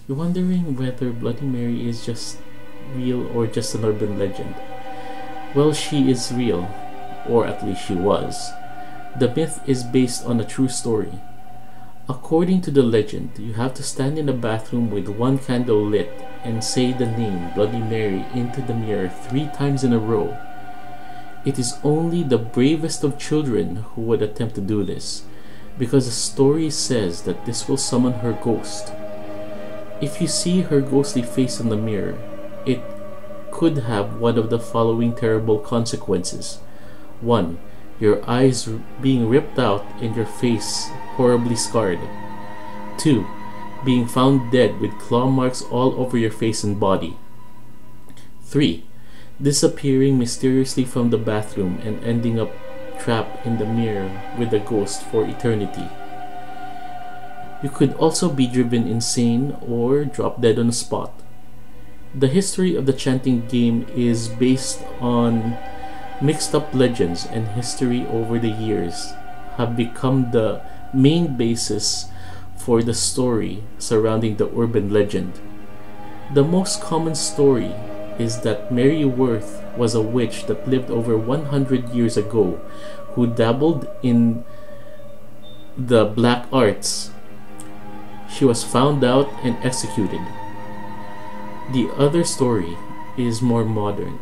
You're wondering whether Bloody Mary is just real or just an urban legend. Well, she is real, or at least she was. The myth is based on a true story. According to the legend, you have to stand in a bathroom with one candle lit and say the name Bloody Mary into the mirror 3 times in a row. It is only the bravest of children who would attempt to do this, because the story says that this will summon her ghost. If you see her ghostly face in the mirror, it could have one of the following terrible consequences. 1. Your eyes being ripped out and your face horribly scarred. 2. Being found dead with claw marks all over your face and body. 3. Disappearing mysteriously from the bathroom and ending up trapped in the mirror with the ghost for eternity. You could also be driven insane or drop dead on the spot. The history of the chanting game is based on mixed up legends, and history over the years have become the main basis for the story surrounding the urban legend. The most common story is that Mary Worth was a witch that lived over 100 years ago who dabbled in the black arts. She was found out and executed. The other story is more modern.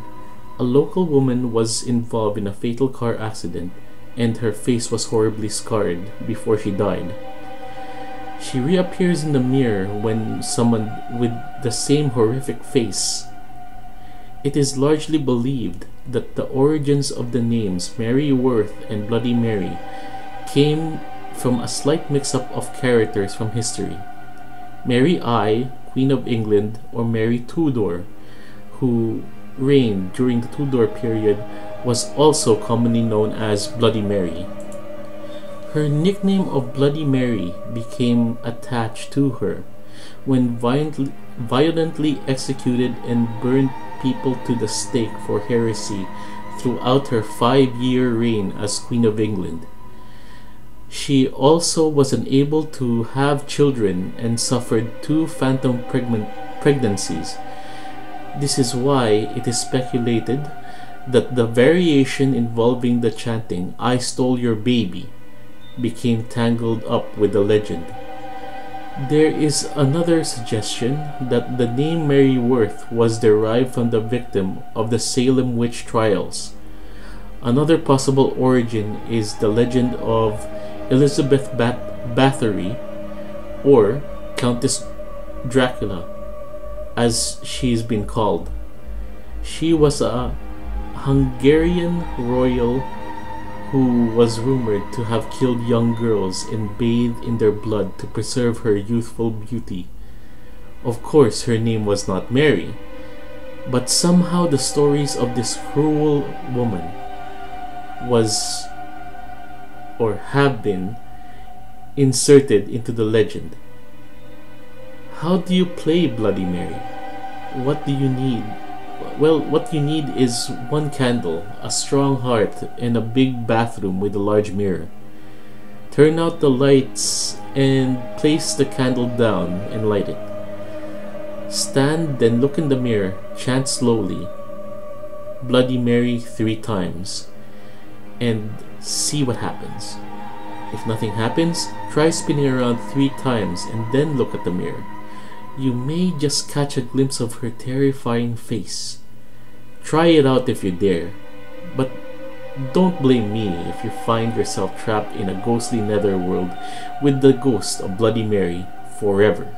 A local woman was involved in a fatal car accident and her face was horribly scarred before she died. She reappears in the mirror when summoned with the same horrific face. It is largely believed that the origins of the names Mary Worth and Bloody Mary came from a slight mix-up of characters from history. Mary I, Queen of England, or Mary Tudor, who reigned during the Tudor period, was also commonly known as Bloody Mary. Her nickname of Bloody Mary became attached to her when violently executed and burned people to the stake for heresy throughout her 5-year reign as Queen of England. She also was unable to have children and suffered 2 phantom pregnancies. This is why it is speculated that the variation involving the chanting "I stole your baby" became tangled up with the legend. There is another suggestion that the name Mary Worth was derived from the victim of the Salem witch trials. Another possible origin is the legend of Elizabeth Bathory, or Countess Dracula, as she's been called. She was a Hungarian royal who was rumored to have killed young girls and bathed in their blood to preserve her youthful beauty. Of course, her name was not Mary, but somehow the stories of this cruel woman was or have been inserted into the legend. How do you play Bloody Mary? What do you need? Well, what you need is 1 candle, a strong heart, and a big bathroom with a large mirror. Turn out the lights and place the candle down and light it. Stand, then look in the mirror, chant slowly Bloody Mary 3 times, and see what happens. If nothing happens, try spinning around 3 times and then look at the mirror. You may just catch a glimpse of her terrifying face. Try it out if you dare, but don't blame me if you find yourself trapped in a ghostly netherworld with the ghost of Bloody Mary forever.